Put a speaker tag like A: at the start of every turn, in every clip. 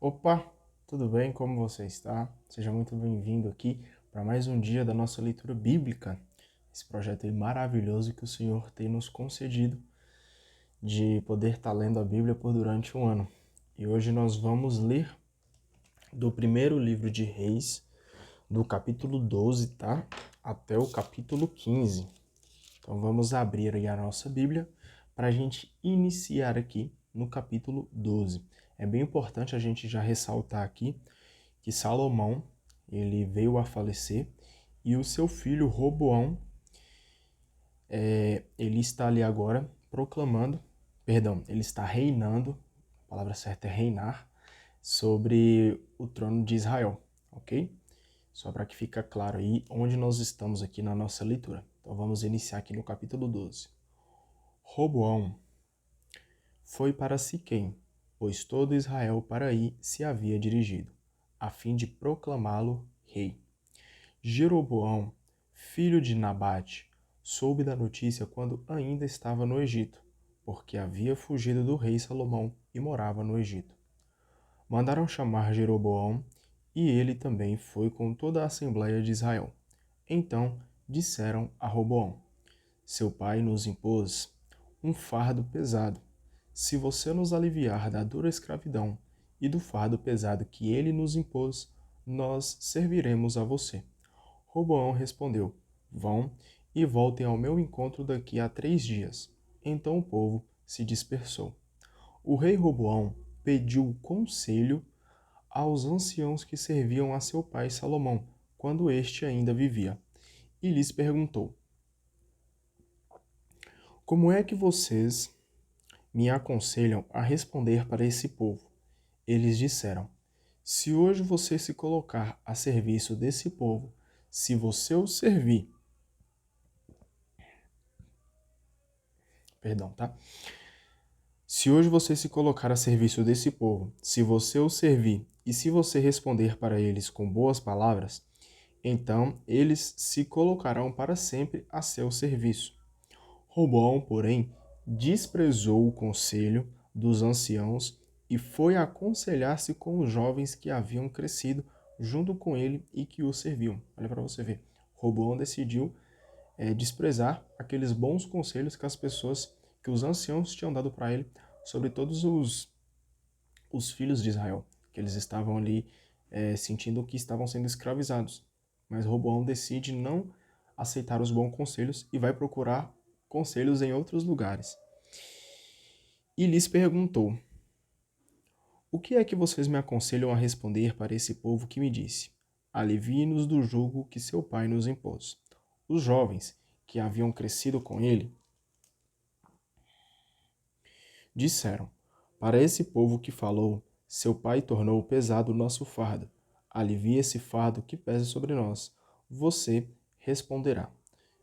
A: Opa, tudo bem? Como você está? Seja muito bem-vindo aqui para mais um dia da nossa leitura bíblica. Esse projeto aí maravilhoso que o Senhor tem nos concedido de poder estar lendo a Bíblia por durante um ano. E hoje nós vamos ler do primeiro livro de Reis, do capítulo 12, tá? Até o capítulo 15. Então vamos abrir aí a nossa Bíblia para a gente iniciar aqui no capítulo 12. É bem importante a gente já ressaltar aqui que Salomão ele veio a falecer e o seu filho Roboão ele está ali agora proclamando, perdão, ele está reinando, a palavra certa é reinar, sobre o trono de Israel, ok? Só para que fique claro aí onde nós estamos aqui na nossa leitura. Então vamos iniciar aqui no capítulo 12. Roboão foi para Siquém, pois todo Israel para aí se havia dirigido, a fim de proclamá-lo rei. Jeroboão, filho de Nabate, soube da notícia quando ainda estava no Egito, porque havia fugido do rei Salomão e morava no Egito. Mandaram chamar Jeroboão, e ele também foi com toda a Assembleia de Israel. Então disseram a Roboão: Seu pai nos impôs um fardo pesado. Se você nos aliviar da dura escravidão e do fardo pesado que ele nos impôs, nós serviremos a você. Roboão respondeu: Vão e voltem ao meu encontro daqui a 3 dias. Então o povo se dispersou. O rei Roboão pediu conselho aos anciãos que serviam a seu pai Salomão, quando este ainda vivia, e lhes perguntou: Como é que vocês me aconselham a responder para esse povo? Eles disseram: Se hoje você se colocar a serviço desse povo, se você o servir, perdão, tá? Se hoje você se colocar a serviço desse povo, se você o servir e se você responder para eles com boas palavras, então eles se colocarão para sempre a seu serviço. Roboão, porém, desprezou o conselho dos anciãos e foi aconselhar-se com os jovens que haviam crescido junto com ele e que o serviam. Olha para você ver. Roboão decidiu desprezar aqueles bons conselhos que as pessoas, que os anciãos tinham dado para ele sobre todos os filhos de Israel, que eles estavam ali sentindo que estavam sendo escravizados. Mas Roboão decide não aceitar os bons conselhos e vai procurar conselhos em outros lugares. E lhes perguntou: O que é que vocês me aconselham a responder para esse povo que me disse: Alivie-nos do jugo que seu pai nos impôs? Os jovens, que haviam crescido com ele, disseram: Para esse povo que falou, seu pai tornou pesado o nosso fardo. Alivie esse fardo que pesa sobre nós. Você responderá: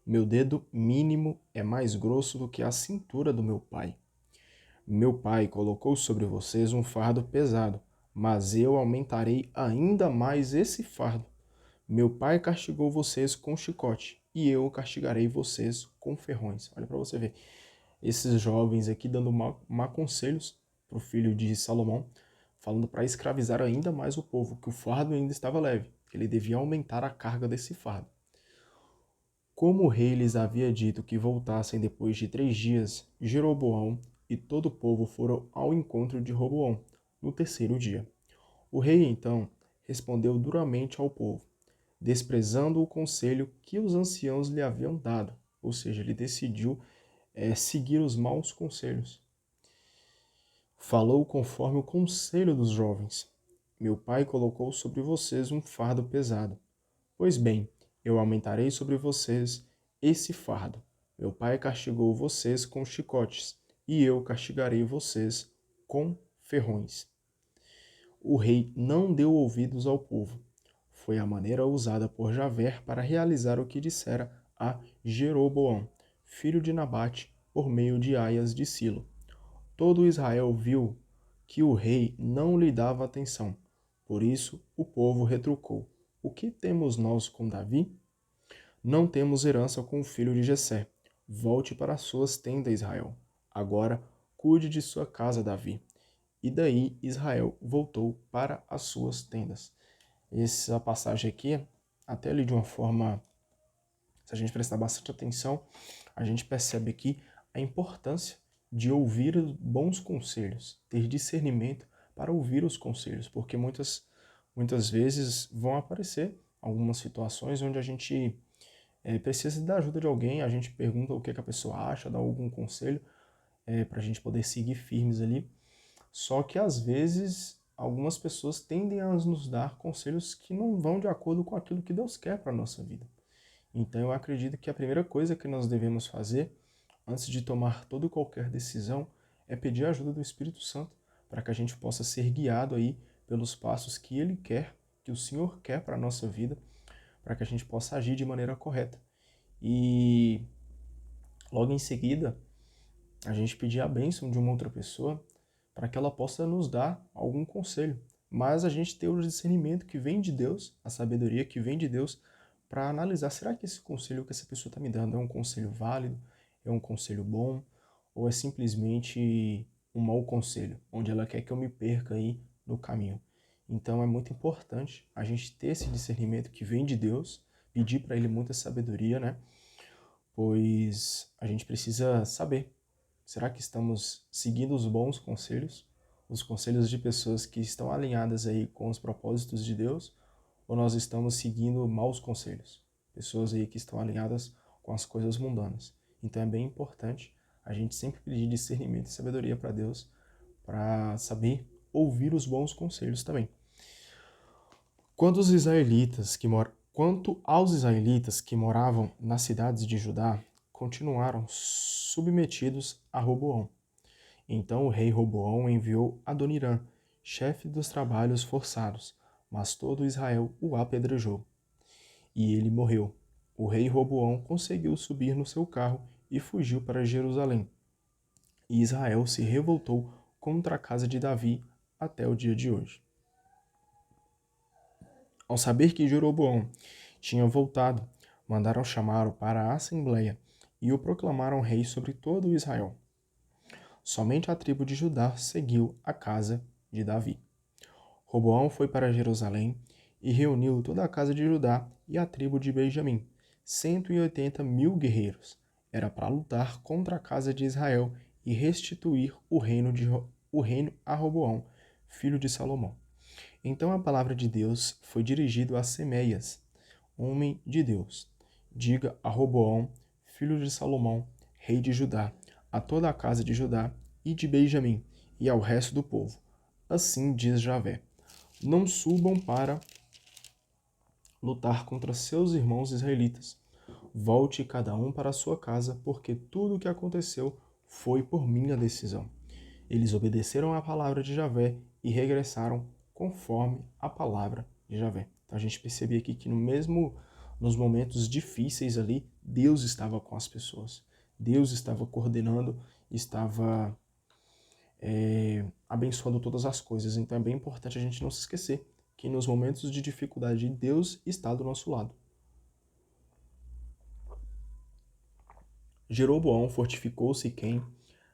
A: Meu dedo mínimo é mais grosso do que a cintura do meu pai. Meu pai colocou sobre vocês um fardo pesado, mas eu aumentarei ainda mais esse fardo. Meu pai castigou vocês com chicote, e eu castigarei vocês com ferrões. Olha para você ver. Esses jovens aqui dando má conselhos para o filho de Salomão, falando para escravizar ainda mais o povo, que o fardo ainda estava leve, que ele devia aumentar a carga desse fardo. Como o rei lhes havia dito que voltassem depois de 3 dias, Jeroboão e todo o povo foram ao encontro de Roboão no terceiro dia. O rei, então, respondeu duramente ao povo, desprezando o conselho que os anciãos lhe haviam dado, ou seja, ele decidiu seguir os maus conselhos. Falou conforme o conselho dos jovens. Meu pai colocou sobre vocês um fardo pesado. Pois bem, eu aumentarei sobre vocês esse fardo. Meu pai castigou vocês com chicotes, e eu castigarei vocês com ferrões. O rei não deu ouvidos ao povo. Foi a maneira usada por Javer para realizar o que dissera a Jeroboão, filho de Nabate, por meio de Aias de Silo. Todo Israel viu que o rei não lhe dava atenção. Por isso o povo retrucou: O que temos nós com Davi? Não temos herança com o filho de Jessé. Volte para suas tendas, Israel. Agora cuide de sua casa, Davi. e daí Israel voltou para as suas tendas. Essa passagem aqui, até ali de uma forma, se a gente prestar bastante atenção, a gente percebe aqui a importância de ouvir bons conselhos, ter discernimento para ouvir os conselhos, porque muitas vezes vão aparecer algumas situações onde a gente precisa da ajuda de alguém, a gente pergunta o que a pessoa acha, dá algum conselho para a gente poder seguir firmes ali. Só que às vezes algumas pessoas tendem a nos dar conselhos que não vão de acordo com aquilo que Deus quer para a nossa vida. Então eu acredito que a primeira coisa que nós devemos fazer antes de tomar toda e qualquer decisão é pedir a ajuda do Espírito Santo para que a gente possa ser guiado aí pelos passos que Ele quer, que o Senhor quer para a nossa vida, para que a gente possa agir de maneira correta. E logo em seguida, a gente pedir a bênção de uma outra pessoa para que ela possa nos dar algum conselho. Mas a gente ter o discernimento que vem de Deus, a sabedoria que vem de Deus, para analisar, será que esse conselho que essa pessoa está me dando é um conselho válido, é um conselho bom, ou é simplesmente um mau conselho, onde ela quer que eu me perca aí no caminho. Então é muito importante a gente ter esse discernimento que vem de Deus, pedir para Ele muita sabedoria, né? Pois a gente precisa saber, será que estamos seguindo os bons conselhos, os conselhos de pessoas que estão alinhadas aí com os propósitos de Deus, ou nós estamos seguindo maus conselhos, pessoas aí que estão alinhadas com as coisas mundanas. Então é bem importante a gente sempre pedir discernimento e sabedoria para Deus, para saber ouvir os bons conselhos também. Quanto aos israelitas que moravam nas cidades de Judá, continuaram submetidos a Roboão. Então o rei Roboão enviou Adonirã, chefe dos trabalhos forçados, mas todo Israel o apedrejou. E ele morreu. O rei Roboão conseguiu subir no seu carro e fugiu para Jerusalém. E Israel se revoltou contra a casa de Davi até o dia de hoje. Ao saber que Jeroboão tinha voltado, mandaram chamá-lo para a assembleia e o proclamaram rei sobre todo o Israel. Somente a tribo de Judá seguiu a casa de Davi. Roboão foi para Jerusalém e reuniu toda a casa de Judá e a tribo de Benjamim, 180.000 guerreiros. Era para lutar contra a casa de Israel e restituir o reino a Roboão, filho de Salomão. Então a palavra de Deus foi dirigida a Semeias, homem de Deus. Diga a Roboão, filho de Salomão, rei de Judá, a toda a casa de Judá e de Benjamim, e ao resto do povo. Assim diz Javé: não subam para lutar contra seus irmãos israelitas. Volte cada um para a sua casa, porque tudo o que aconteceu foi por minha decisão. Eles obedeceram à palavra de Javé e regressaram conforme a palavra de Javé. Então a gente percebe aqui que nos momentos difíceis ali, Deus estava com as pessoas. Deus estava coordenando, estava abençoando todas as coisas. Então é bem importante a gente não se esquecer que nos momentos de dificuldade, Deus está do nosso lado. Jeroboão fortificou Siquém,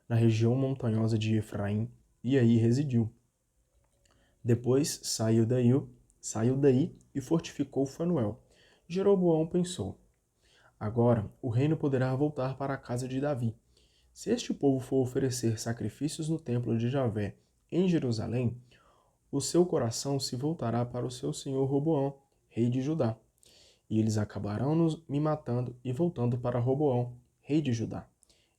A: na região montanhosa de Efraim, e aí residiu. Depois saiu daí e fortificou Fanuel. Jeroboão pensou: agora o reino poderá voltar para a casa de Davi. Se este povo for oferecer sacrifícios no templo de Javé em Jerusalém, o seu coração se voltará para o seu senhor Roboão, rei de Judá. E eles acabarão me matando e voltando para Roboão, rei de Judá.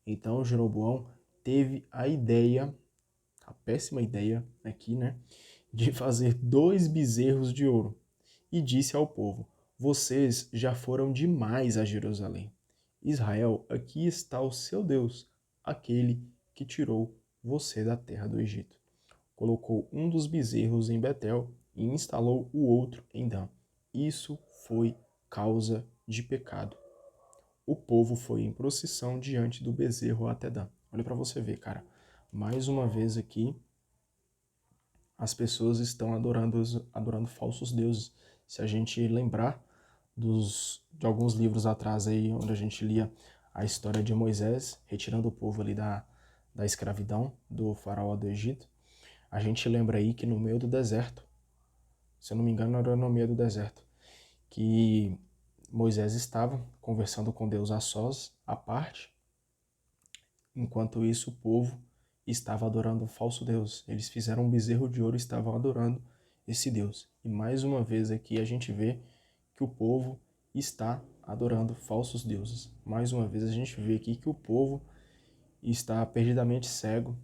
A: Então Jeroboão teve a péssima ideia aqui, né, de fazer 2 bezerros de ouro. E disse ao povo: vocês já foram demais a Jerusalém. Israel, aqui está o seu Deus, aquele que tirou você da terra do Egito. Colocou um dos bezerros em Betel e instalou o outro em Dan. Isso foi causa de pecado. O povo foi em procissão diante do bezerro até Dan. Olha para você ver, cara. Mais uma vez aqui, as pessoas estão adorando falsos deuses. Se a gente lembrar de alguns livros atrás aí, onde a gente lia a história de Moisés retirando o povo ali da escravidão do faraó do Egito, A gente lembra aí que no meio do deserto, se eu não me engano era no meio do deserto, que Moisés estava conversando com Deus a sós, à parte. Enquanto isso, o povo estava adorando um falso Deus. Eles fizeram um bezerro de ouro e estavam adorando esse Deus. E mais uma vez aqui a gente vê que o povo está adorando falsos deuses. Mais uma vez a gente vê aqui que o povo está perdidamente cego,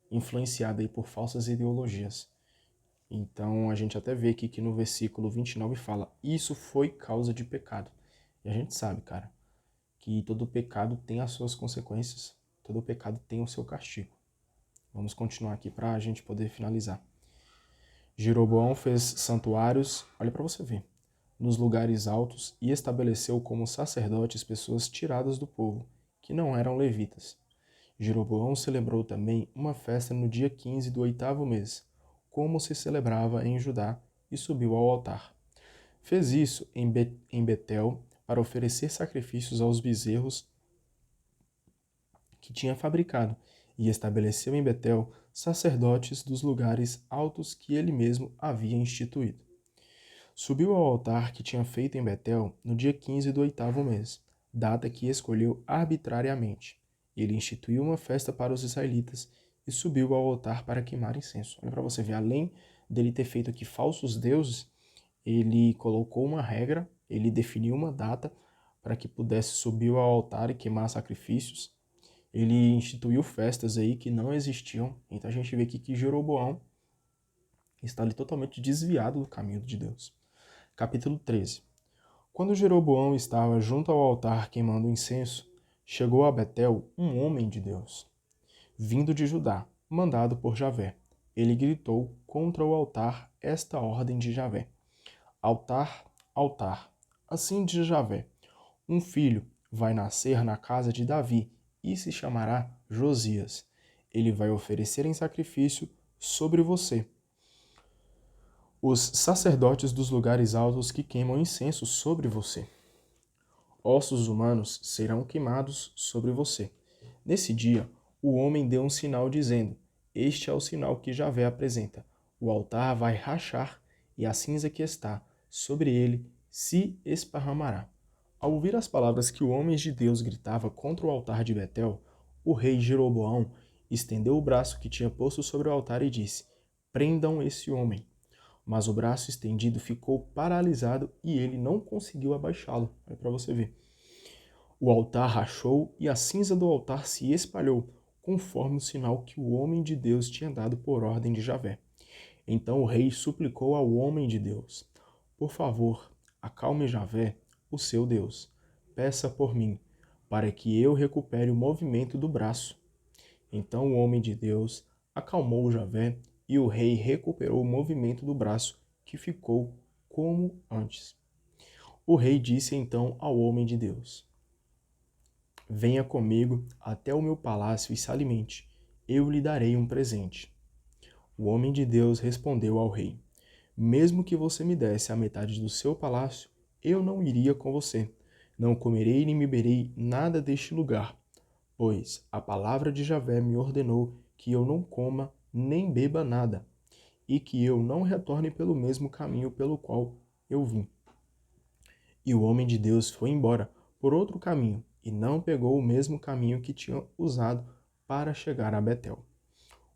A: influenciado aí por falsas ideologias. Então a gente até vê aqui que no versículo 29 fala: isso foi causa de pecado. E a gente sabe, cara, que todo pecado tem as suas consequências, todo pecado tem o seu castigo. Vamos continuar aqui para a gente poder finalizar. Jeroboão fez santuários, olha para você ver, nos lugares altos e estabeleceu como sacerdotes pessoas tiradas do povo, que não eram levitas. Jeroboão celebrou também uma festa no dia 15 do 8º mês, como se celebrava em Judá, e subiu ao altar. Fez isso em Betel para oferecer sacrifícios aos bezerros que tinha fabricado, e estabeleceu em Betel sacerdotes dos lugares altos que ele mesmo havia instituído. Subiu ao altar que tinha feito em Betel no dia 15 do 8º mês, data que escolheu arbitrariamente. Ele instituiu uma festa para os israelitas e subiu ao altar para queimar incenso. Olha para você ver, além dele ter feito aqui falsos deuses, ele colocou uma regra, ele definiu uma data para que pudesse subir ao altar e queimar sacrifícios. Ele instituiu festas aí que não existiam. Então a gente vê aqui que Jeroboão está ali totalmente desviado do caminho de Deus. Capítulo 13. Quando Jeroboão estava junto ao altar queimando incenso, chegou a Betel um homem de Deus, vindo de Judá, mandado por Javé. Ele gritou contra o altar esta ordem de Javé: altar, altar. Assim diz Javé: um filho vai nascer na casa de Davi e se chamará Josias. Ele vai oferecer em sacrifício sobre você os sacerdotes dos lugares altos que queimam incenso sobre você. Ossos humanos serão queimados sobre você. Nesse dia, o homem deu um sinal dizendo: este é o sinal que Javé apresenta. O altar vai rachar e a cinza que está sobre ele se esparramará. Ao ouvir as palavras que o homem de Deus gritava contra o altar de Betel, o rei Jeroboão estendeu o braço que tinha posto sobre o altar e disse: prendam esse homem. Mas o braço estendido ficou paralisado e ele não conseguiu abaixá-lo. É para você ver. O altar rachou e a cinza do altar se espalhou, conforme o sinal que o homem de Deus tinha dado por ordem de Javé. Então o rei suplicou ao homem de Deus: por favor, acalme Javé, o seu Deus. Peça por mim, para que eu recupere o movimento do braço. Então o homem de Deus acalmou Javé e o rei recuperou o movimento do braço, que ficou como antes. O rei disse então ao homem de Deus: venha comigo até o meu palácio e se alimente. Eu lhe darei um presente. O homem de Deus respondeu ao rei: mesmo que você me desse a metade do seu palácio, eu não iria com você. Não comerei nem beberei nada deste lugar, pois a palavra de Javé me ordenou que eu não coma nem beba nada, e que eu não retorne pelo mesmo caminho pelo qual eu vim. E o homem de Deus foi embora por outro caminho, e não pegou o mesmo caminho que tinha usado para chegar a Betel.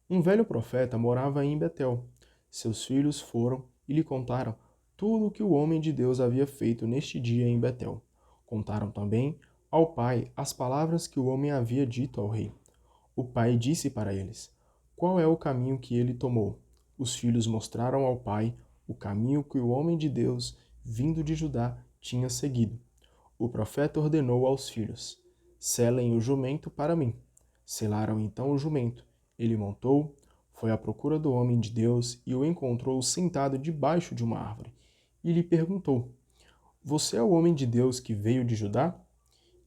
A: Um velho profeta morava em Betel. Seus filhos foram e lhe contaram tudo o que o homem de Deus havia feito neste dia em Betel. Contaram também ao pai as palavras que o homem havia dito ao rei. O pai disse para eles: qual é o caminho que ele tomou? Os filhos mostraram ao pai o caminho que o homem de Deus, vindo de Judá, tinha seguido. O profeta ordenou aos filhos: selem o jumento para mim. Selaram então o jumento. Ele montou, foi à procura do homem de Deus e o encontrou sentado debaixo de uma árvore. E lhe perguntou: você é o homem de Deus que veio de Judá?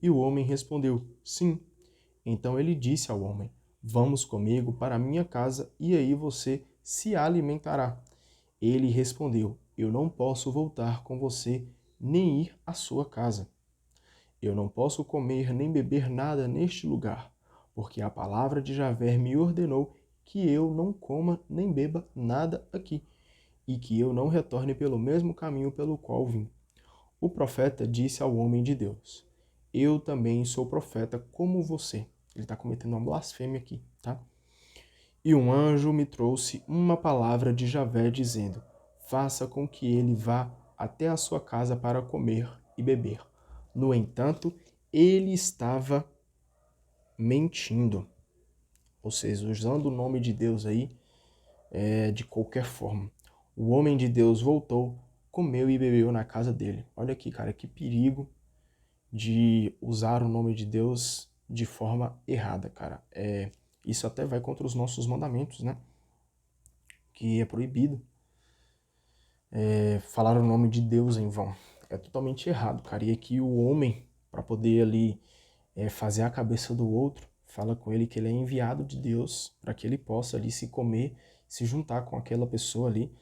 A: E o homem respondeu: sim. Então ele disse ao homem: vamos comigo para a minha casa e aí você se alimentará. Ele respondeu: eu não posso voltar com você nem ir à sua casa. Eu não posso comer nem beber nada neste lugar, porque a palavra de Javé me ordenou que eu não coma nem beba nada aqui, e que eu não retorne pelo mesmo caminho pelo qual vim. O profeta disse ao homem de Deus: eu também sou profeta como você. Ele está cometendo uma blasfêmia aqui, tá? E um anjo me trouxe uma palavra de Javé, dizendo: faça com que ele vá até a sua casa para comer e beber. No entanto, ele estava mentindo, ou seja, usando o nome de Deus aí de qualquer forma. O homem de Deus voltou, comeu e bebeu na casa dele. Olha aqui, cara, que perigo de usar o nome de Deus de forma errada, cara. Isso até vai contra os nossos mandamentos, né? Que é proibido falar o nome de Deus em vão. É totalmente errado, cara. E aqui o homem, para poder ali fazer a cabeça do outro, fala com ele que ele é enviado de Deus para que ele possa ali se comer, se juntar com aquela pessoa ali.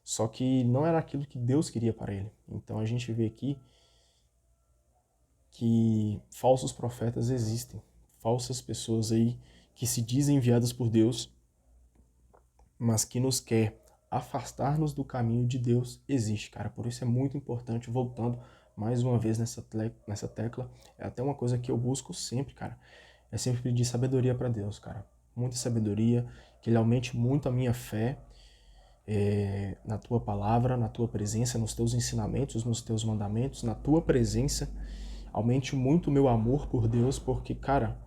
A: Só que não era aquilo que Deus queria para ele. Então a gente vê aqui que falsos profetas existem, falsas pessoas aí que se dizem enviadas por Deus, mas que nos quer afastar-nos do caminho de Deus, existe, cara. Por isso é muito importante, voltando mais uma vez nessa tecla, é até uma coisa que eu busco sempre, cara, é sempre pedir sabedoria para Deus, cara. Muita sabedoria, que Ele aumente muito a minha fé na Tua palavra, na Tua presença, nos Teus ensinamentos, nos Teus mandamentos, na Tua presença. Aumente muito o meu amor por Deus, porque, cara,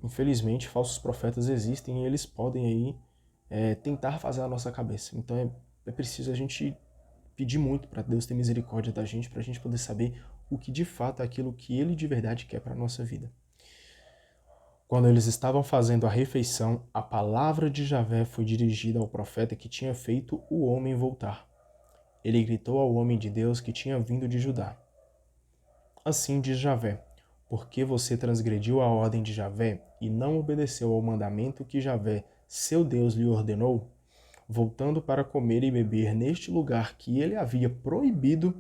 A: infelizmente, falsos profetas existem e eles podem aí tentar fazer a nossa cabeça. Então é preciso a gente pedir muito para Deus ter misericórdia da gente, para a gente poder saber o que de fato é aquilo que Ele de verdade quer para a nossa vida. Quando eles estavam fazendo a refeição, a palavra de Javé foi dirigida ao profeta que tinha feito o homem voltar. Ele gritou ao homem de Deus que tinha vindo de Judá: assim diz Javé, porque você transgrediu a ordem de Javé e não obedeceu ao mandamento que Javé, seu Deus, lhe ordenou, voltando para comer e beber neste lugar que ele havia proibido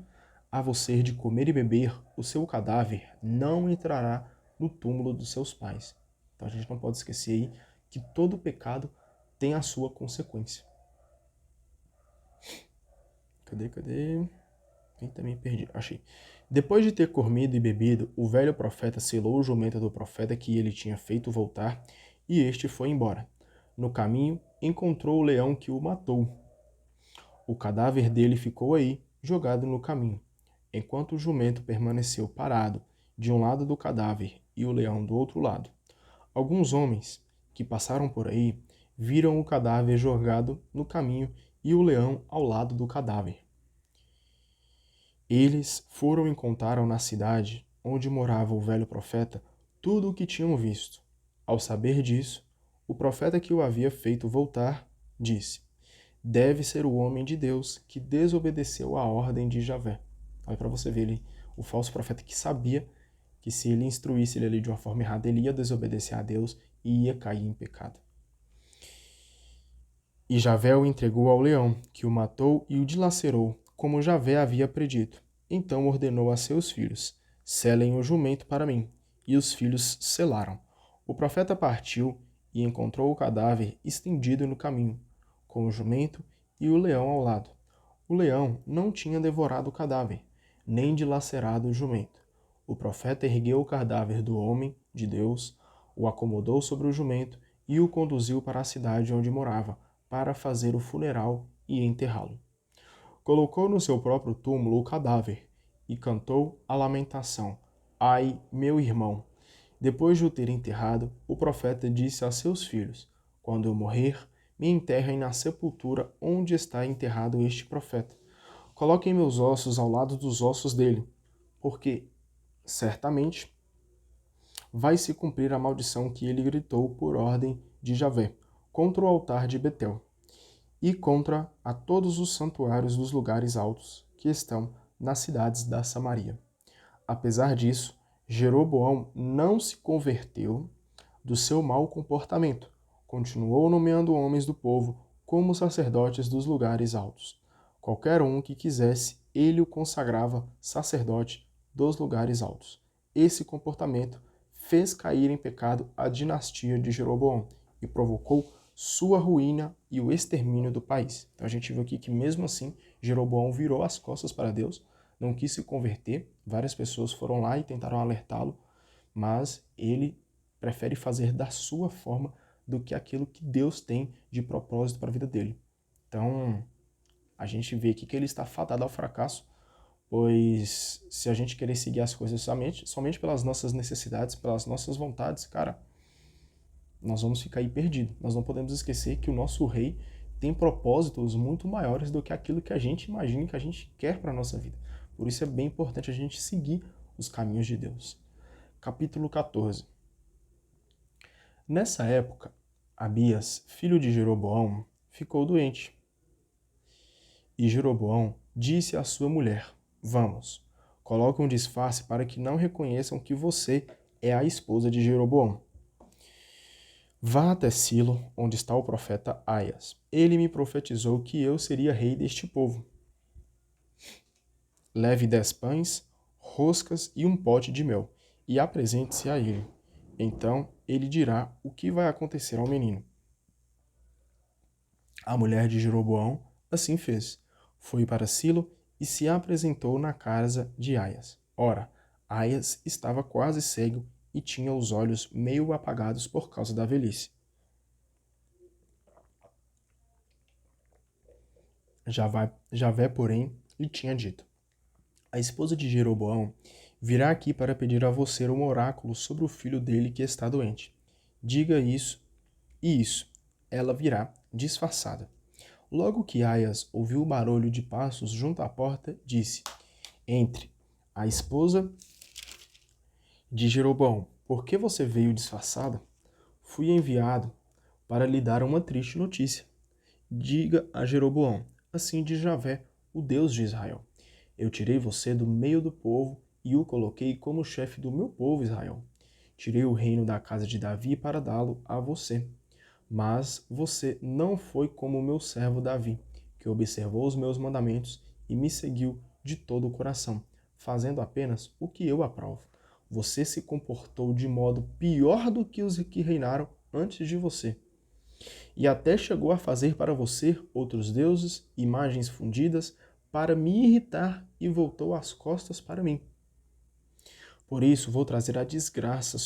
A: a você de comer e beber, o seu cadáver não entrará no túmulo dos seus pais. Então a gente não pode esquecer aí que todo pecado tem a sua consequência. Cadê? Eita, me perdi. Achei. Depois de ter comido e bebido, o velho profeta selou o jumento do profeta que ele tinha feito voltar, e este foi embora. No caminho, encontrou o leão que o matou. O cadáver dele ficou aí, jogado no caminho, enquanto o jumento permaneceu parado, de um lado do cadáver e o leão do outro lado. Alguns homens que passaram por aí viram o cadáver jogado no caminho e o leão ao lado do cadáver. Eles foram e contaram na cidade onde morava o velho profeta tudo o que tinham visto. Ao saber disso, o profeta que o havia feito voltar disse: deve ser o homem de Deus que desobedeceu à ordem de Javé. Olha para você ver ele, o falso profeta que sabia que se ele instruísse ele ali de uma forma errada, ele ia desobedecer a Deus e ia cair em pecado. E Javé o entregou ao leão, que o matou e o dilacerou, como Javé havia predito. Então ordenou a seus filhos: selem o jumento para mim. E os filhos selaram. O profeta partiu e encontrou o cadáver estendido no caminho, com o jumento e o leão ao lado. O leão não tinha devorado o cadáver, nem dilacerado o jumento. O profeta ergueu o cadáver do homem de Deus, o acomodou sobre o jumento e o conduziu para a cidade onde morava, para fazer o funeral e enterrá-lo. Colocou no seu próprio túmulo o cadáver e cantou a lamentação: ai, meu irmão! Depois de o ter enterrado, o profeta disse a seus filhos: quando eu morrer, me enterrem na sepultura onde está enterrado este profeta. Coloquem meus ossos ao lado dos ossos dele, porque certamente vai se cumprir a maldição que ele gritou por ordem de Javé contra o altar de Betel e contra a todos os santuários dos lugares altos que estão nas cidades da Samaria. Apesar disso, Jeroboão não se converteu do seu mau comportamento. Continuou nomeando homens do povo como sacerdotes dos lugares altos. Qualquer um que quisesse, ele o consagrava sacerdote dos lugares altos. Esse comportamento fez cair em pecado a dinastia de Jeroboão e provocou sua ruína e o extermínio do país. Então a gente viu aqui que mesmo assim Jeroboão virou as costas para Deus, não quis se converter, várias pessoas foram lá e tentaram alertá-lo, mas ele prefere fazer da sua forma do que aquilo que Deus tem de propósito para a vida dele. Então a gente vê aqui que ele está fadado ao fracasso, pois se a gente querer seguir as coisas somente pelas nossas necessidades, pelas nossas vontades, cara, nós vamos ficar aí perdidos. Nós não podemos esquecer que o nosso rei tem propósitos muito maiores do que aquilo que a gente imagina e que a gente quer para a nossa vida. Por isso é bem importante a gente seguir os caminhos de Deus. Capítulo 14. Nessa época, Abias, filho de Jeroboão, ficou doente. E Jeroboão disse à sua mulher: Vamos, coloque um disfarce para que não reconheçam que você é a esposa de Jeroboão. Vá até Silo, onde está o profeta Aias. Ele me profetizou que eu seria rei deste povo. Leve 10 pães, roscas e um pote de mel, e apresente-se a ele. Então ele dirá o que vai acontecer ao menino. A mulher de Jeroboão assim fez. Foi para Silo e se apresentou na casa de Aias. Ora, Aias estava quase cego e tinha os olhos meio apagados por causa da velhice. Javé, porém, lhe tinha dito: A esposa de Jeroboão virá aqui para pedir a você um oráculo sobre o filho dele que está doente. Diga isso e isso. Ela virá disfarçada. Logo que Aias ouviu o barulho de passos junto à porta, disse: Entre. A esposa de Jeroboão: Por que você veio disfarçada? Fui enviado para lhe dar uma triste notícia. Diga a Jeroboão: Assim diz Javé, o Deus de Israel: Eu tirei você do meio do povo e o coloquei como chefe do meu povo Israel. Tirei o reino da casa de Davi para dá-lo a você. Mas você não foi como o meu servo Davi, que observou os meus mandamentos e me seguiu de todo o coração, fazendo apenas o que eu aprovo. Você se comportou de modo pior do que os que reinaram antes de você. E até chegou a fazer para você outros deuses, imagens fundidas, para me irritar e voltou as costas para mim. Por isso vou trazer a desgraça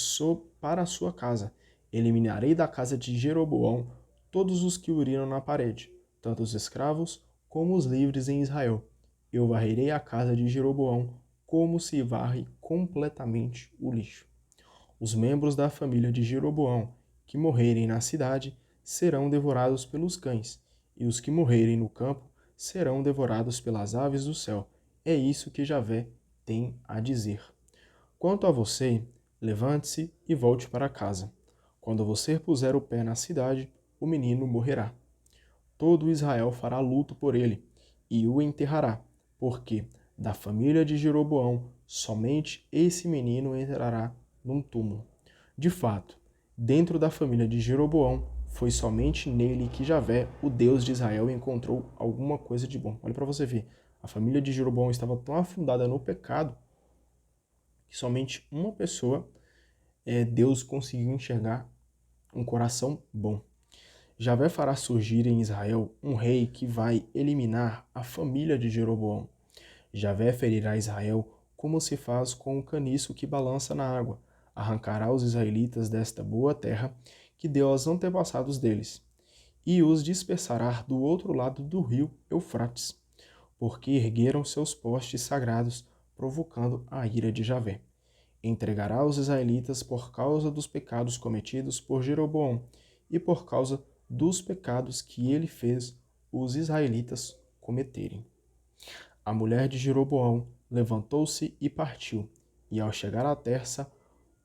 A: para a sua casa. Eliminarei da casa de Jeroboão todos os que urinam na parede, tanto os escravos como os livres em Israel. Eu varrerei a casa de Jeroboão como se varre completamente o lixo. Os membros da família de Jeroboão que morrerem na cidade serão devorados pelos cães, e os que morrerem no campo serão devorados pelas aves do céu. É isso que Javé tem a dizer. Quanto a você, levante-se e volte para casa. Quando você puser o pé na cidade, o menino morrerá. Todo Israel fará luto por ele e o enterrará, porque da família de Jeroboão somente esse menino entrará num túmulo. De fato, dentro da família de Jeroboão, foi somente nele que Javé, o Deus de Israel, encontrou alguma coisa de bom. Olha para você ver, a família de Jeroboão estava tão afundada no pecado que somente uma pessoa, Deus conseguiu enxergar um coração bom. Javé fará surgir em Israel um rei que vai eliminar a família de Jeroboão. Javé ferirá Israel como se faz com o caniço que balança na água. Arrancará os israelitas desta boa terra que deu aos antepassados deles, e os dispersará do outro lado do rio Eufrates, porque ergueram seus postes sagrados, provocando a ira de Javé. Entregará os israelitas por causa dos pecados cometidos por Jeroboão e por causa dos pecados que ele fez os israelitas cometerem. A mulher de Jeroboão levantou-se e partiu, e ao chegar à terça,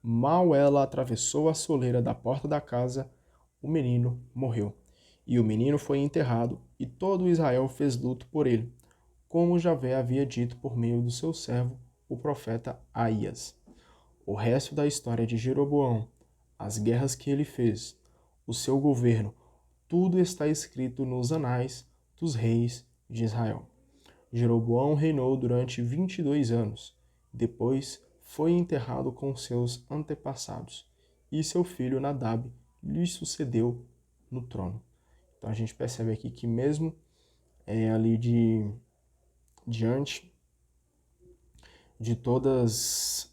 A: mal ela atravessou a soleira da porta da casa, o menino morreu. E o menino foi enterrado, e todo Israel fez luto por ele, como Javé havia dito por meio do seu servo, o profeta Aías. O resto da história de Jeroboão, as guerras que ele fez, o seu governo, tudo está escrito nos anais dos reis de Israel. Jeroboão reinou durante 22 anos. Depois foi enterrado com seus antepassados, e seu filho Nadab lhe sucedeu no trono. Então a gente percebe aqui que mesmo ali diante de todas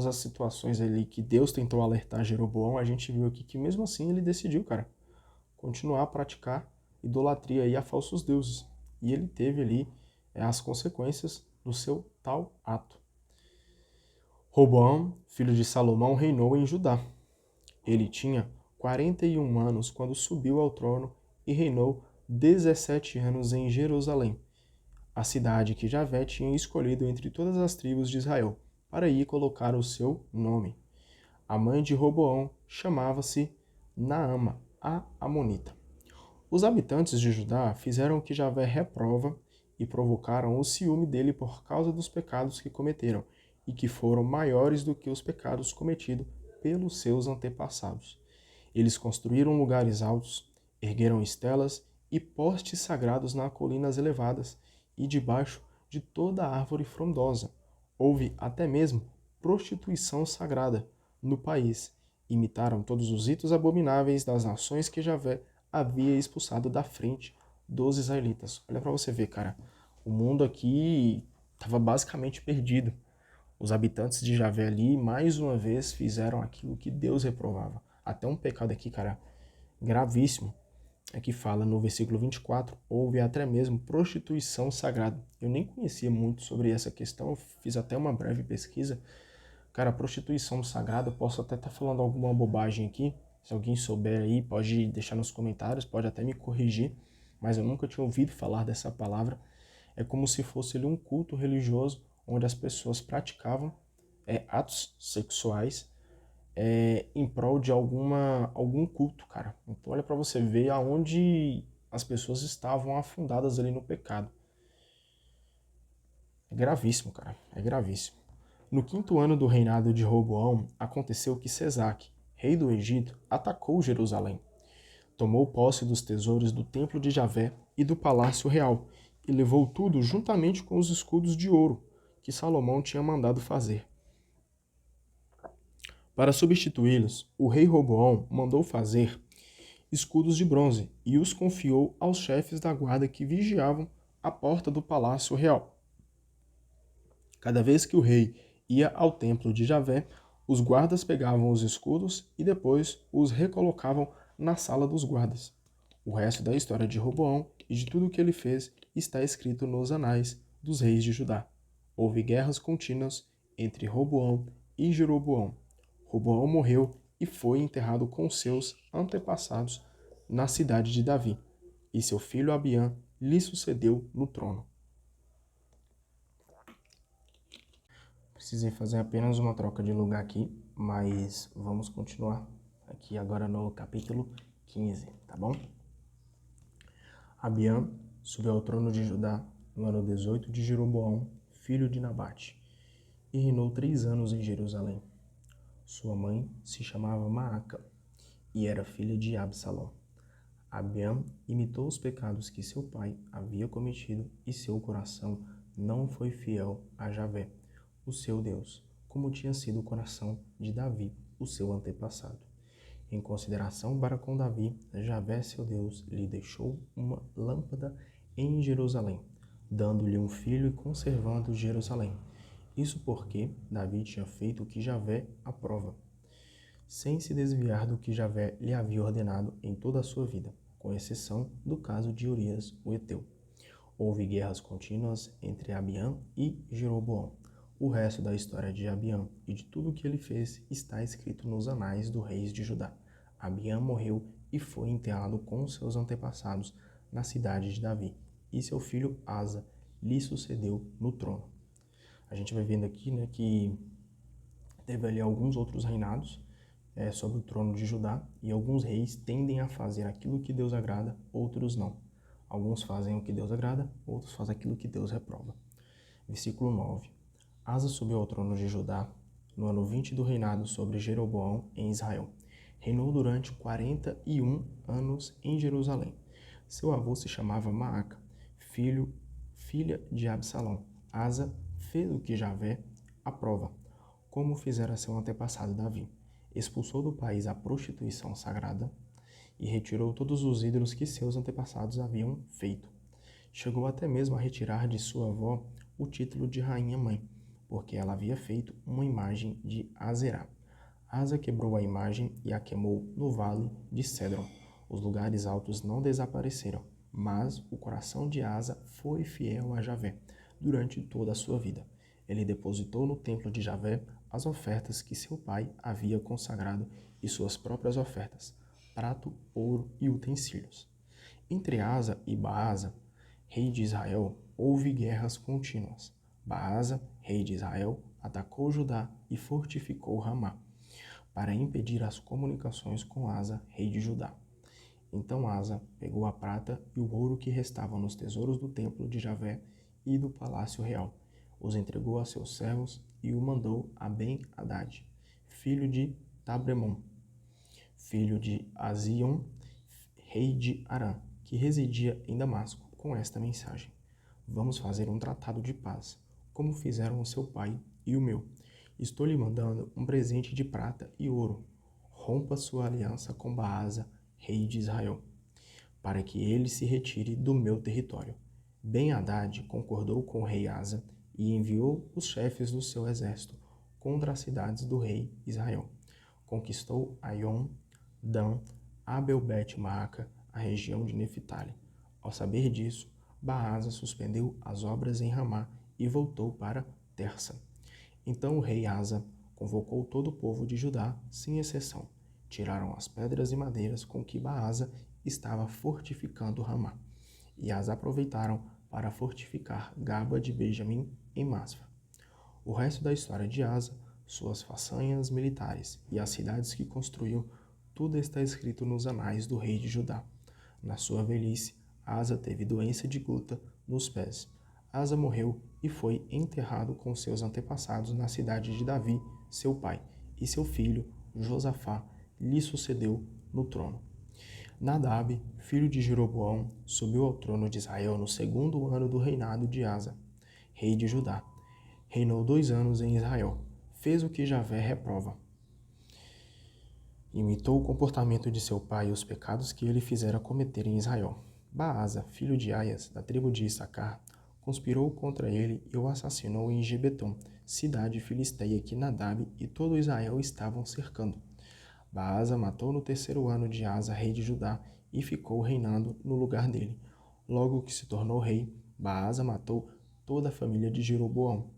A: as situações ali que Deus tentou alertar Jeroboão, a gente viu aqui que mesmo assim ele decidiu, cara, continuar a praticar idolatria aí a falsos deuses. E ele teve ali as consequências do seu tal ato. Roboão, filho de Salomão, reinou em Judá. Ele tinha 41 anos quando subiu ao trono e reinou 17 anos em Jerusalém, a cidade que Javé tinha escolhido entre todas as tribos de Israel, para aí colocar o seu nome. A mãe de Roboão chamava-se Naama, a Amonita. Os habitantes de Judá fizeram o que Javé reprova e provocaram o ciúme dele por causa dos pecados que cometeram, e que foram maiores do que os pecados cometidos pelos seus antepassados. Eles construíram lugares altos, ergueram estelas e postes sagrados nas colinas elevadas e debaixo de toda árvore frondosa. Houve até mesmo prostituição sagrada no país. Imitaram todos os ritos abomináveis das nações que Javé havia expulsado da frente dos israelitas. Olha para você ver, cara. O mundo aqui estava basicamente perdido. Os habitantes de Javé ali, mais uma vez, fizeram aquilo que Deus reprovava. Até um pecado aqui, cara, gravíssimo, é que fala no versículo 24, houve até mesmo prostituição sagrada. Eu nem conhecia muito sobre essa questão, eu fiz até uma breve pesquisa. Cara, prostituição sagrada, eu posso até estar falando alguma bobagem aqui. Se alguém souber aí, pode deixar nos comentários, pode até me corrigir, mas eu nunca tinha ouvido falar dessa palavra. É como se fosse ali um culto religioso onde as pessoas praticavam atos sexuais em prol de algum culto, cara. Então olha para você ver aonde as pessoas estavam afundadas ali no pecado. É gravíssimo, cara, é gravíssimo. No 5º ano do reinado de Roboão, aconteceu que Sesaque, rei do Egito, atacou Jerusalém. Tomou posse dos tesouros do templo de Javé e do palácio real, e levou tudo juntamente com os escudos de ouro que Salomão tinha mandado fazer. Para substituí-los, o rei Roboão mandou fazer escudos de bronze e os confiou aos chefes da guarda que vigiavam a porta do palácio real. Cada vez que o rei ia ao templo de Javé, os guardas pegavam os escudos e depois os recolocavam na sala dos guardas. O resto da história de Roboão e de tudo o que ele fez está escrito nos anais dos reis de Judá. Houve guerras contínuas entre Roboão e Jeroboão. Roboão morreu e foi enterrado com seus antepassados na cidade de Davi, e seu filho Abiã lhe sucedeu no trono. Precisei fazer apenas uma troca de lugar aqui, mas vamos continuar aqui agora no capítulo 15, tá bom? Abiã subiu ao trono de Judá no ano 18 de Jeroboão, filho de Nabate, e reinou 3 anos em Jerusalém. Sua mãe se chamava Maaca e era filha de Absalom. Abiã imitou os pecados que seu pai havia cometido e seu coração não foi fiel a Javé, o seu Deus, como tinha sido o coração de Davi, o seu antepassado. Em consideração para com Davi, Javé, seu Deus, lhe deixou uma lâmpada em Jerusalém, dando-lhe um filho e conservando Jerusalém. Isso porque Davi tinha feito o que Javé aprova, sem se desviar do que Javé lhe havia ordenado em toda a sua vida, com exceção do caso de Urias, o Heteu. Houve guerras contínuas entre Abiã e Jeroboão. O resto da história de Abiã e de tudo o que ele fez está escrito nos anais dos reis de Judá. Abiã morreu e foi enterrado com seus antepassados na cidade de Davi, e seu filho Asa lhe sucedeu no trono. A gente vai vendo aqui, né, que teve ali alguns outros reinados sobre o trono de Judá, e alguns reis tendem a fazer aquilo que Deus agrada, outros não. Alguns fazem o que Deus agrada, outros fazem aquilo que Deus reprova. Versículo 9. Asa subiu ao trono de Judá no ano 20 do reinado sobre Jeroboão em Israel. Reinou durante 41 anos em Jerusalém. Seu avô se chamava Maaca, filha de Absalom. Asa fez o que Javé aprova, como fizera seu antepassado Davi. Expulsou do país a prostituição sagrada e retirou todos os ídolos que seus antepassados haviam feito. Chegou até mesmo a retirar de sua avó o título de rainha-mãe, porque ela havia feito uma imagem de Aserá. Asa quebrou a imagem e a queimou no vale de Cédron. Os lugares altos não desapareceram, mas o coração de Asa foi fiel a Javé durante toda a sua vida. Ele depositou no templo de Javé as ofertas que seu pai havia consagrado e suas próprias ofertas, prato, ouro e utensílios. Entre Asa e Baasa, rei de Israel, houve guerras contínuas. Baasa, rei de Israel, atacou Judá e fortificou Ramá, para impedir as comunicações com Asa, rei de Judá. Então Asa pegou a prata e o ouro que restavam nos tesouros do templo de Javé e do palácio real, os entregou a seus servos e o mandou a Ben-Hadad, filho de Tabremon, filho de Azion, rei de Arã, que residia em Damasco, com esta mensagem: Vamos fazer um tratado de paz, como fizeram o seu pai e o meu. Estou lhe mandando um presente de prata e ouro. Rompa sua aliança com Baasa, rei de Israel, para que ele se retire do meu território. Ben-Hadad concordou com o rei Asa e enviou os chefes do seu exército contra as cidades do rei Israel. Conquistou Aion, Dan, Abel-Bet-Maaca, a região de Neftali. Ao saber disso, Baasa suspendeu as obras em Ramá e voltou para Tersa. Então o rei Asa convocou todo o povo de Judá, sem exceção. Tiraram as pedras e madeiras com que Baasa estava fortificando Ramá, e as aproveitaram para fortificar Gaba de Benjamim em Masfa. O resto da história de Asa, suas façanhas militares e as cidades que construiu, tudo está escrito nos anais do rei de Judá. Na sua velhice, Asa teve doença de gota nos pés. Asa morreu e foi enterrado com seus antepassados na cidade de Davi, seu pai, e seu filho, Josafá, lhe sucedeu no trono. Nadab, filho de Jeroboão, subiu ao trono de Israel no 2º ano do reinado de Asa, rei de Judá. Reinou 2 anos em Israel. Fez o que Javé reprova. Imitou o comportamento de seu pai e os pecados que ele fizera cometer em Israel. Baasa, filho de Aias, da tribo de Issacar, conspirou contra ele e o assassinou em Gibeton, cidade filisteia que Nadab e todo Israel estavam cercando. Baasa matou no 3º ano de Asa, rei de Judá, e ficou reinando no lugar dele. Logo que se tornou rei, Baasa matou toda a família de Jeroboão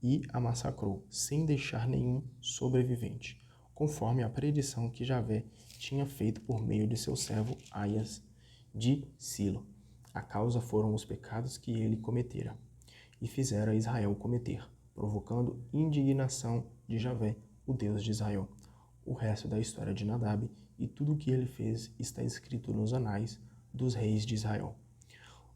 A: e a massacrou, sem deixar nenhum sobrevivente, conforme a predição que Javé tinha feito por meio de seu servo Aias de Silo. A causa foram os pecados que ele cometera e fizera Israel cometer, provocando indignação de Javé, o Deus de Israel. O resto da história de Nadab e tudo o que ele fez está escrito nos anais dos reis de Israel.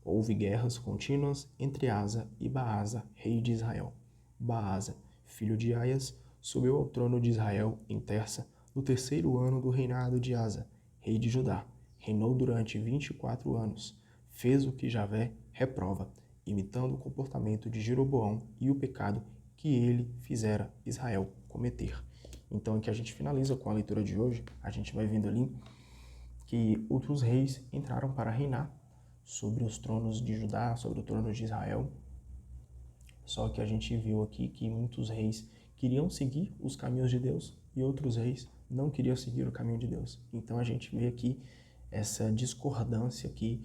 A: Houve guerras contínuas entre Asa e Baasa, rei de Israel. Baasa, filho de Aias, subiu ao trono de Israel em Tersa no 3º ano do reinado de Asa, rei de Judá. Reinou durante 24 anos. Fez o que Javé reprova, imitando o comportamento de Jeroboão e o pecado que ele fizera Israel cometer. Então aqui a gente finaliza com a leitura de hoje. A gente vai vendo ali que outros reis entraram para reinar sobre os tronos de Judá, sobre o trono de Israel. Só que a gente viu aqui que muitos reis queriam seguir os caminhos de Deus e outros reis não queriam seguir o caminho de Deus. Então a gente vê aqui essa discordância aqui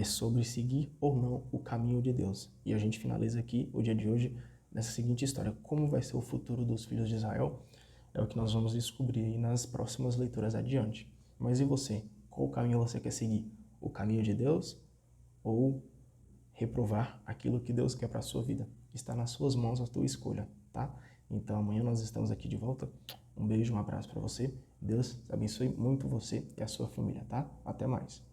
A: sobre seguir ou não o caminho de Deus. E a gente finaliza aqui o dia de hoje nessa seguinte história: como vai ser o futuro dos filhos de Israel? É o que nós vamos descobrir aí nas próximas leituras adiante. Mas e você? Qual caminho você quer seguir? O caminho de Deus ou reprovar aquilo que Deus quer para a sua vida? Está nas suas mãos a tua escolha, tá? Então amanhã nós estamos aqui de volta. Um beijo, um abraço para você. Deus abençoe muito você e a sua família, tá? Até mais.